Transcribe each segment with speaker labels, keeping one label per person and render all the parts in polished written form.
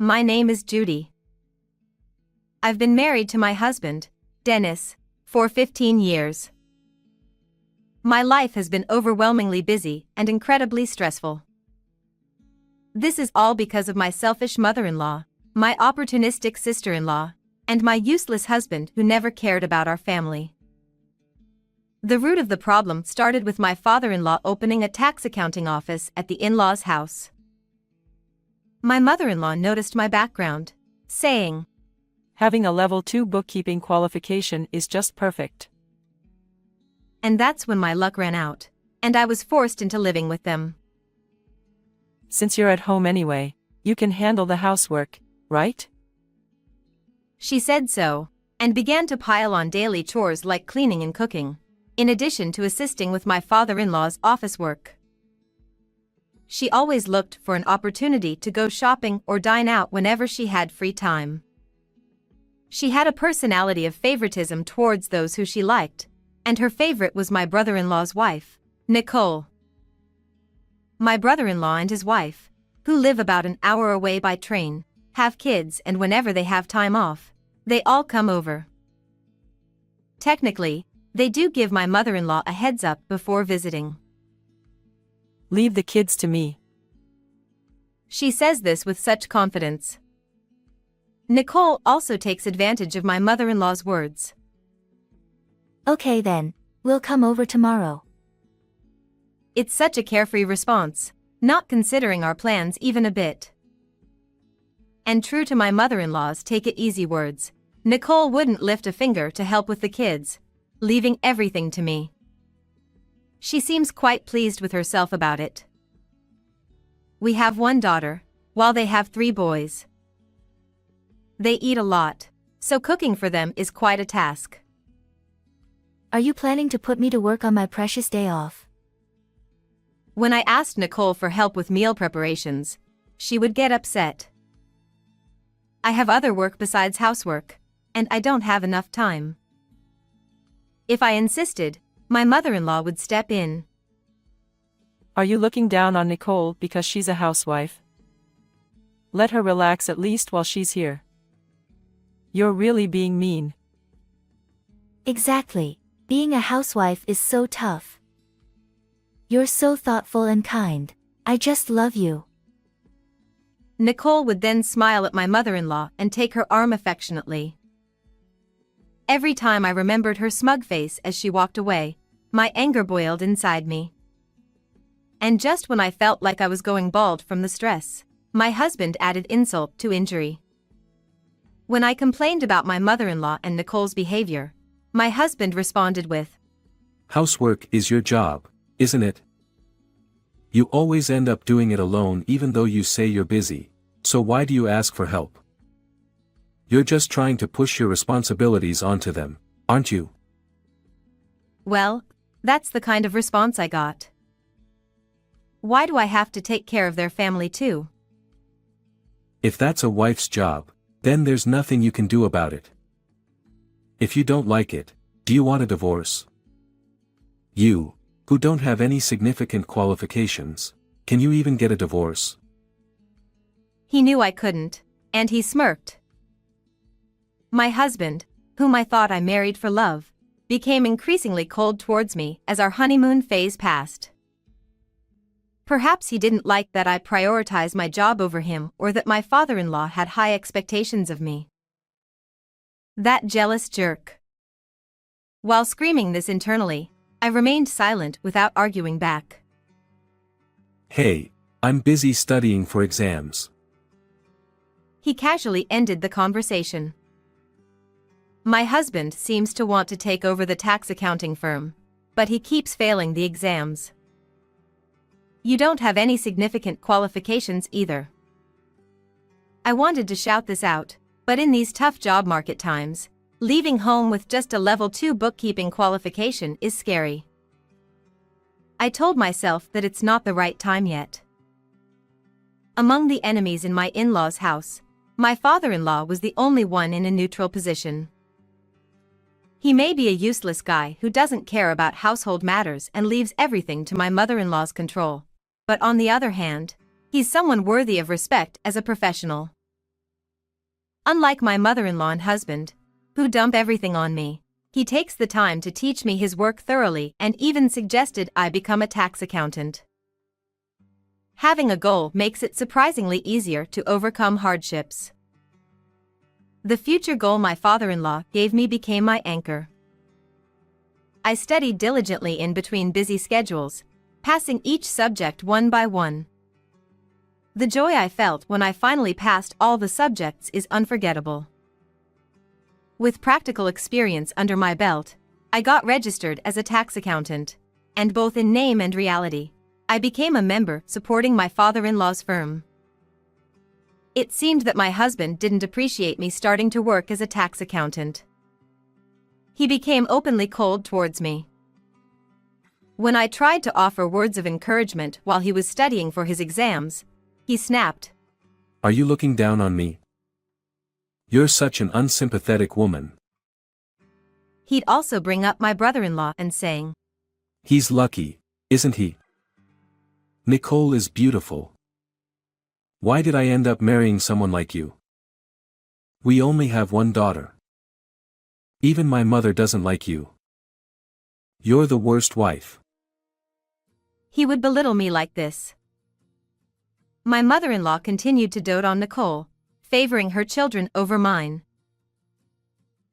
Speaker 1: My name is Judy. I've been married to my husband, Dennis, for 15 years. My life has been overwhelmingly busy and incredibly stressful. This is all because of my selfish mother-in-law, my opportunistic sister-in-law, and my useless husband who never cared about our family. The root of the problem started with my father-in-law opening a tax accounting office at the in-laws' house. My mother-in-law noticed my background, saying,
Speaker 2: "Having a level 2 bookkeeping qualification is just perfect."
Speaker 1: And that's when my luck ran out, and I was forced into living with them.
Speaker 2: "Since you're at home anyway, you can handle the housework, right?"
Speaker 1: She said so, and began to pile on daily chores like cleaning and cooking, in addition to assisting with my father-in-law's office work. She always looked for an opportunity to go shopping or dine out whenever she had free time. She had a personality of favoritism towards those who she liked, and her favorite was my brother-in-law's wife, Nicole. My brother-in-law and his wife, who live about an hour away by train, have kids, and whenever they have time off, they all come over. Technically, they do give my mother-in-law a heads up before visiting.
Speaker 2: "Leave the kids to me."
Speaker 1: She says this with such confidence. Nicole also takes advantage of my mother-in-law's words.
Speaker 3: "Okay then, we'll come over tomorrow."
Speaker 1: It's such a carefree response, not considering our plans even a bit. And true to my mother-in-law's take-it-easy words, Nicole wouldn't lift a finger to help with the kids, leaving everything to me. She seems quite pleased with herself about it. We have one daughter, while they have 3 boys. They eat a lot, so cooking for them is quite a task.
Speaker 3: "Are you planning to put me to work on my precious day off?"
Speaker 1: When I asked Nicole for help with meal preparations, she would get upset. I have other work besides housework, and I don't have enough time. If I insisted, my mother-in-law would step in.
Speaker 2: "Are you looking down on Nicole because she's a housewife? Let her relax at least while she's here. You're really being mean."
Speaker 3: "Exactly, being a housewife is so tough. You're so thoughtful and kind. I just love you."
Speaker 1: Nicole would then smile at my mother-in-law and take her arm affectionately. Every time I remembered her smug face as she walked away, my anger boiled inside me. And just when I felt like I was going bald from the stress, my husband added insult to injury. When I complained about my mother-in-law and Nicole's behavior, my husband responded with,
Speaker 4: "Housework is your job, isn't it? You always end up doing it alone even though you say you're busy, so why do you ask for help? You're just trying to push your responsibilities onto them, aren't you?"
Speaker 1: Well, that's the kind of response I got. Why do I have to take care of their family too?
Speaker 4: If that's a wife's job, then there's nothing you can do about it. If you don't like it, do you want a divorce? You, who don't have any significant qualifications, can you even get a divorce?
Speaker 1: He knew I couldn't, and he smirked. My husband, whom I thought I married for love, became increasingly cold towards me as our honeymoon phase passed. Perhaps he didn't like that I prioritized my job over him, or that my father-in-law had high expectations of me. That jealous jerk. While screaming this internally, I remained silent without arguing back.
Speaker 4: "Hey, I'm busy studying for exams."
Speaker 1: He casually ended the conversation. My husband seems to want to take over the tax accounting firm, but he keeps failing the exams. You don't have any significant qualifications either. I wanted to shout this out, but in these tough job market times, leaving home with just a level 2 bookkeeping qualification is scary. I told myself that it's not the right time yet. Among the enemies in my in-laws' house, my father-in-law was the only one in a neutral position. He may be a useless guy who doesn't care about household matters and leaves everything to my mother-in-law's control, but on the other hand, he's someone worthy of respect as a professional. Unlike my mother-in-law and husband, who dump everything on me, he takes the time to teach me his work thoroughly and even suggested I become a tax accountant. Having a goal makes it surprisingly easier to overcome hardships. The future goal my father-in-law gave me became my anchor. I studied diligently in between busy schedules, passing each subject one by one. The joy I felt when I finally passed all the subjects is unforgettable. With practical experience under my belt, I got registered as a tax accountant, and both in name and reality, I became a member supporting my father-in-law's firm. It seemed that my husband didn't appreciate me starting to work as a tax accountant. He became openly cold towards me. When I tried to offer words of encouragement while he was studying for his exams, he snapped.
Speaker 4: Are you looking down on me? You're such an unsympathetic woman.
Speaker 1: He'd also bring up my brother-in-law and saying,
Speaker 4: He's lucky, isn't he? Nicole is beautiful. Why did I end up marrying someone like you? We only have one daughter. Even my mother doesn't like you. You're the worst wife.
Speaker 1: He would belittle me like this. My mother-in-law continued to dote on Nicole, favoring her children over mine.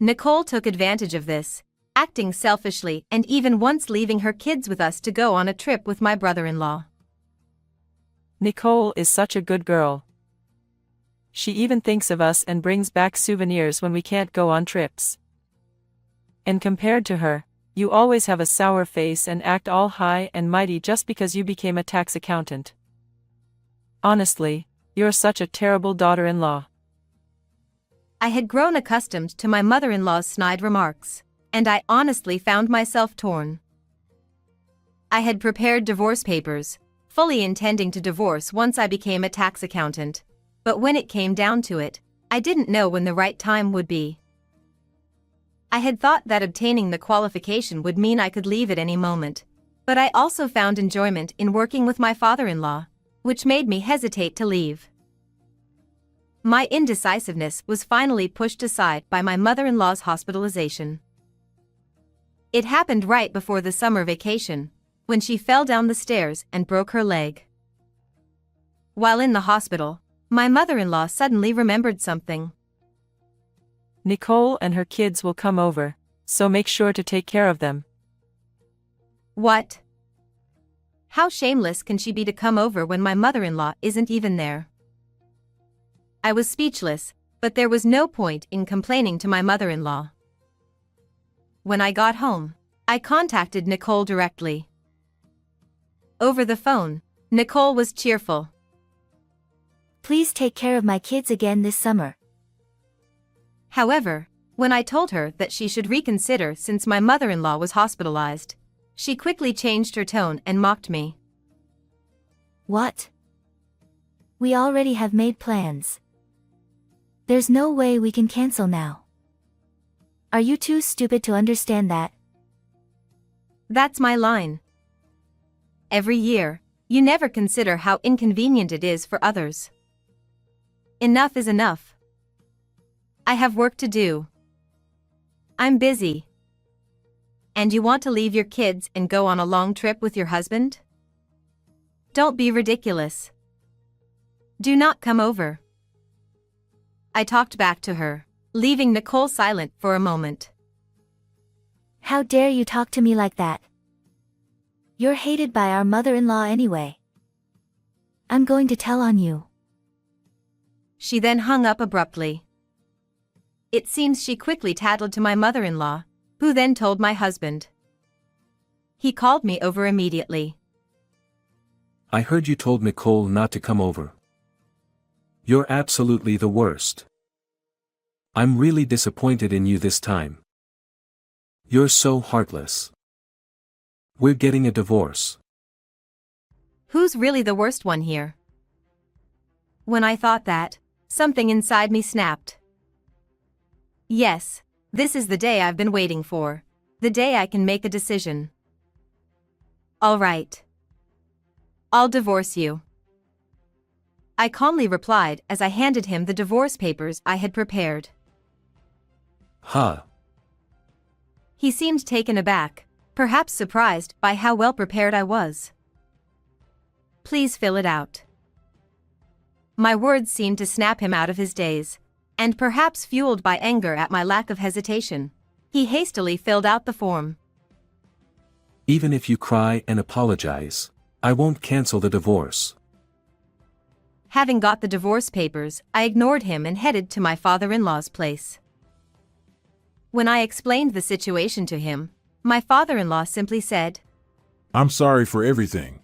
Speaker 1: Nicole took advantage of this, acting selfishly and even once leaving her kids with us to go on a trip with my brother-in-law.
Speaker 2: Nicole is such a good girl. She even thinks of us and brings back souvenirs when we can't go on trips. And compared to her, you always have a sour face and act all high and mighty just because you became a tax accountant. Honestly, you're such a terrible daughter-in-law.
Speaker 1: I had grown accustomed to my mother-in-law's snide remarks, and I honestly found myself torn. I had prepared divorce papers, fully intending to divorce once I became a tax accountant, but when it came down to it, I didn't know when the right time would be. I had thought that obtaining the qualification would mean I could leave at any moment, but I also found enjoyment in working with my father-in-law, which made me hesitate to leave. My indecisiveness was finally pushed aside by my mother-in-law's hospitalization. It happened right before the summer vacation, when she fell down the stairs and broke her leg. While in the hospital, my mother-in-law suddenly remembered something.
Speaker 2: Nicole and her kids will come over, so make sure to take care of them.
Speaker 1: What? How shameless can she be to come over when my mother-in-law isn't even there? I was speechless, but there was no point in complaining to my mother-in-law. When I got home, I contacted Nicole directly. Over the phone, Nicole was cheerful.
Speaker 3: Please take care of my kids again this summer.
Speaker 1: However, when I told her that she should reconsider since my mother-in-law was hospitalized, she quickly changed her tone and mocked me.
Speaker 3: What? We already have made plans. There's no way we can cancel now. Are you too stupid to understand that?
Speaker 1: That's my line. Every year, you never consider how inconvenient it is for others. Enough is enough. I have work to do. I'm busy. And you want to leave your kids and go on a long trip with your husband? Don't be ridiculous. Do not come over. I talked back to her, leaving Nicole silent for a moment.
Speaker 3: How dare you talk to me like that? You're hated by our mother-in-law anyway. I'm going to tell on you.
Speaker 1: She then hung up abruptly. It seems she quickly tattled to my mother-in-law, who then told my husband. He called me over immediately.
Speaker 4: I heard you told Nicole not to come over. You're absolutely the worst. I'm really disappointed in you this time. You're so heartless. We're getting a divorce.
Speaker 1: Who's really the worst one here? When I thought that, something inside me snapped. Yes, this is the day I've been waiting for. The day I can make a decision. All right. I'll divorce you. I calmly replied as I handed him the divorce papers I had prepared.
Speaker 4: Huh.
Speaker 1: He seemed taken aback, perhaps surprised by how well prepared I was. Please fill it out. My words seemed to snap him out of his daze, and perhaps fueled by anger at my lack of hesitation, he hastily filled out the form.
Speaker 4: Even if you cry and apologize, I won't cancel the divorce.
Speaker 1: Having got the divorce papers, I ignored him and headed to my father-in-law's place. When I explained the situation to him, my father-in-law simply said,
Speaker 5: "I'm sorry for everything."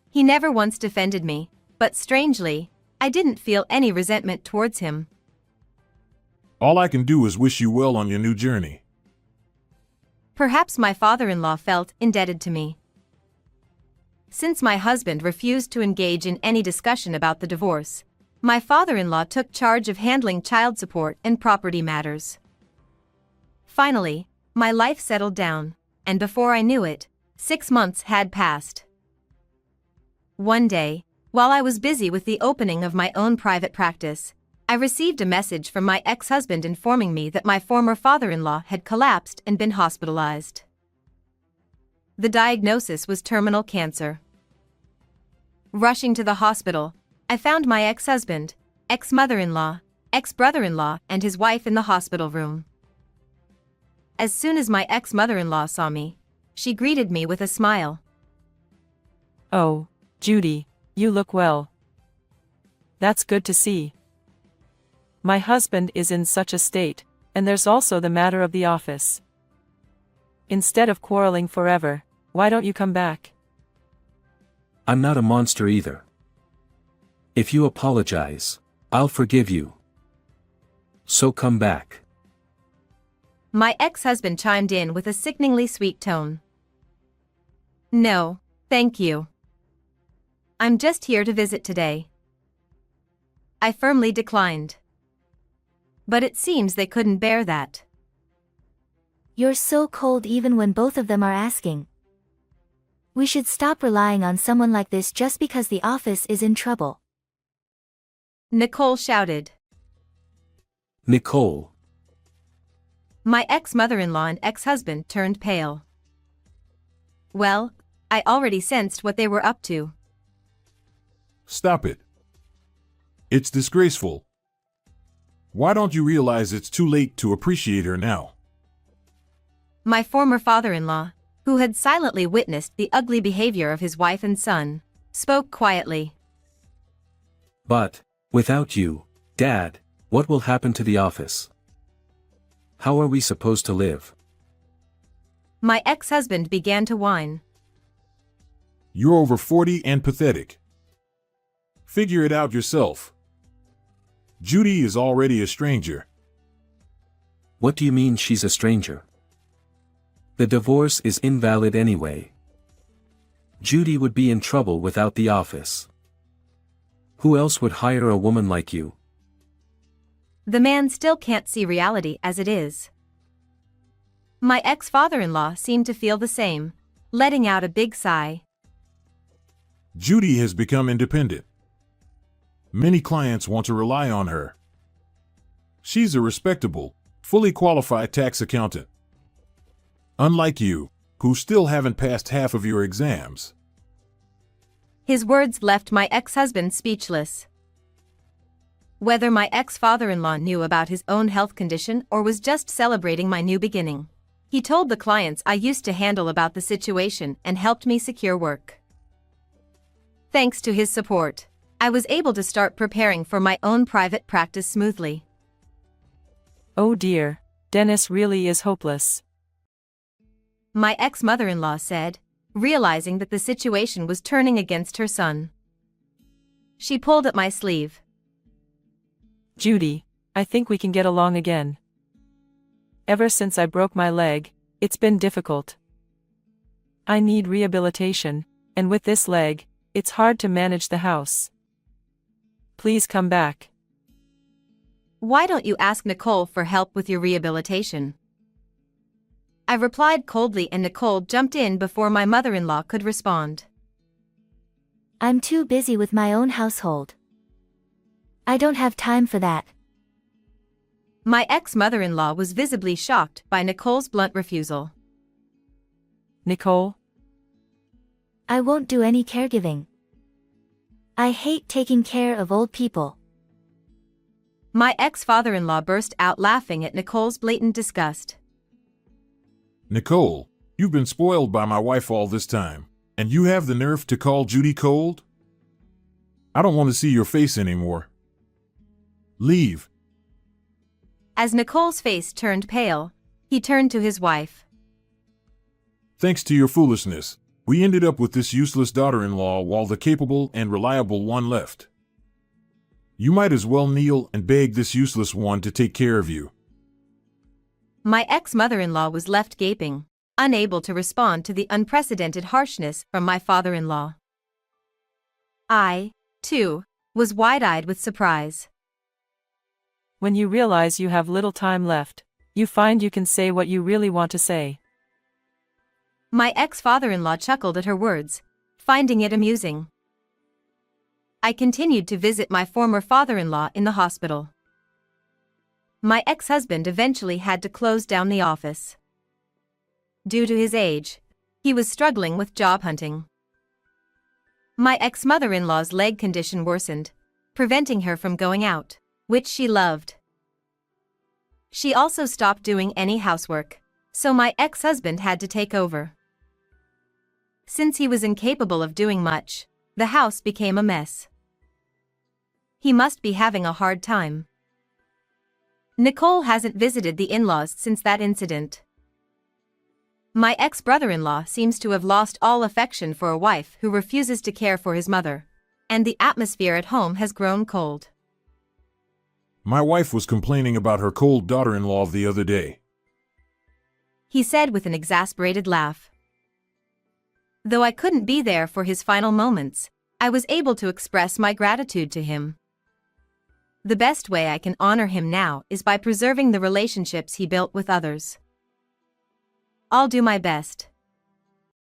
Speaker 1: He never once defended me, but strangely, I didn't feel any resentment towards him.
Speaker 5: "All I can do is wish you well on your new journey."
Speaker 1: Perhaps my father-in-law felt indebted to me. Since my husband refused to engage in any discussion about the divorce, my father-in-law took charge of handling child support and property matters. Finally, my life settled down, and before I knew it, 6 months had passed. One day, while I was busy with the opening of my own private practice, I received a message from my ex-husband informing me that my former father-in-law had collapsed and been hospitalized. The diagnosis was terminal cancer. Rushing to the hospital, I found my ex-husband, ex-mother-in-law, ex-brother-in-law, and his wife in the hospital room. As soon as my ex-mother-in-law saw me, she greeted me with a smile.
Speaker 2: Oh, Judy, you look well. That's good to see. My husband is in such a state, and there's also the matter of the office. Instead of quarreling forever, why don't you come back?
Speaker 4: I'm not a monster either. If you apologize, I'll forgive you. So come back.
Speaker 1: My ex-husband chimed in with a sickeningly sweet tone. No, thank you. I'm just here to visit today. I firmly declined. But it seems they couldn't bear that.
Speaker 3: You're so cold even when both of them are asking. We should stop relying on someone like this just because the office is in trouble.
Speaker 1: Nicole shouted.
Speaker 4: Nicole.
Speaker 1: My ex-mother-in-law and ex-husband turned pale. Well, I already sensed what they were up to.
Speaker 5: Stop it. It's disgraceful. Why don't you realize it's too late to appreciate her now?
Speaker 1: My former father-in-law, who had silently witnessed the ugly behavior of his wife and son, spoke quietly.
Speaker 4: But, without you, Dad, what will happen to the office? How are we supposed to live?
Speaker 1: My ex-husband began to whine.
Speaker 5: You're over 40 and pathetic. Figure it out yourself. Judy is already a stranger.
Speaker 4: What do you mean she's a stranger? The divorce is invalid anyway. Judy would be in trouble without the office. Who else would hire a woman like you?
Speaker 1: The man still can't see reality as it is. My ex-father-in-law seemed to feel the same, letting out a big sigh.
Speaker 5: Judy has become independent. Many clients want to rely on her. She's a respectable, fully qualified tax accountant. Unlike you, who still haven't passed half of your exams.
Speaker 1: His words left my ex-husband speechless. Whether my ex-father-in-law knew about his own health condition or was just celebrating my new beginning, he told the clients I used to handle about the situation and helped me secure work. Thanks to his support, I was able to start preparing for my own private practice smoothly.
Speaker 2: Oh dear, Dennis really is hopeless.
Speaker 1: My ex-mother-in-law said, realizing that the situation was turning against her son. She pulled at my sleeve.
Speaker 2: Judy, I think we can get along again. Ever since I broke my leg, it's been difficult. I need rehabilitation, and with this leg, it's hard to manage the house. Please come back.
Speaker 1: Why don't you ask Nicole for help with your rehabilitation? I replied coldly and Nicole jumped in before my mother-in-law could respond.
Speaker 3: I'm too busy with my own household. I don't have time for that.
Speaker 1: My ex-mother-in-law was visibly shocked by Nicole's blunt refusal.
Speaker 2: Nicole?
Speaker 3: I won't do any caregiving. I hate taking care of old people.
Speaker 1: My ex-father-in-law burst out laughing at Nicole's blatant disgust.
Speaker 5: Nicole, you've been spoiled by my wife all this time, and you have the nerve to call Judy cold? I don't want to see your face anymore. Leave.
Speaker 1: As Nicole's face turned pale, he turned to his wife.
Speaker 5: Thanks to your foolishness, we ended up with this useless daughter-in-law while the capable and reliable one left. You might as well kneel and beg this useless one to take care of you.
Speaker 1: My ex-mother-in-law was left gaping, unable to respond to the unprecedented harshness from my father-in-law. I, too, was wide-eyed with surprise.
Speaker 2: When you realize you have little time left, you find you can say what you really want to say.
Speaker 1: My ex-father-in-law chuckled at her words, finding it amusing. I continued to visit my former father-in-law in the hospital. My ex-husband eventually had to close down the office. Due to his age, he was struggling with job hunting. My ex-mother-in-law's leg condition worsened, preventing her from going out, which she loved. She also stopped doing any housework, so my ex-husband had to take over. Since he was incapable of doing much, the house became a mess. He must be having a hard time. Nicole hasn't visited the in-laws since that incident. My ex-brother-in-law seems to have lost all affection for a wife who refuses to care for his mother, and the atmosphere at home has grown cold.
Speaker 5: My wife was complaining about her cold daughter-in-law the other day.
Speaker 1: He said with an exasperated laugh. Though I couldn't be there for his final moments, I was able to express my gratitude to him. The best way I can honor him now is by preserving the relationships he built with others. I'll do my best.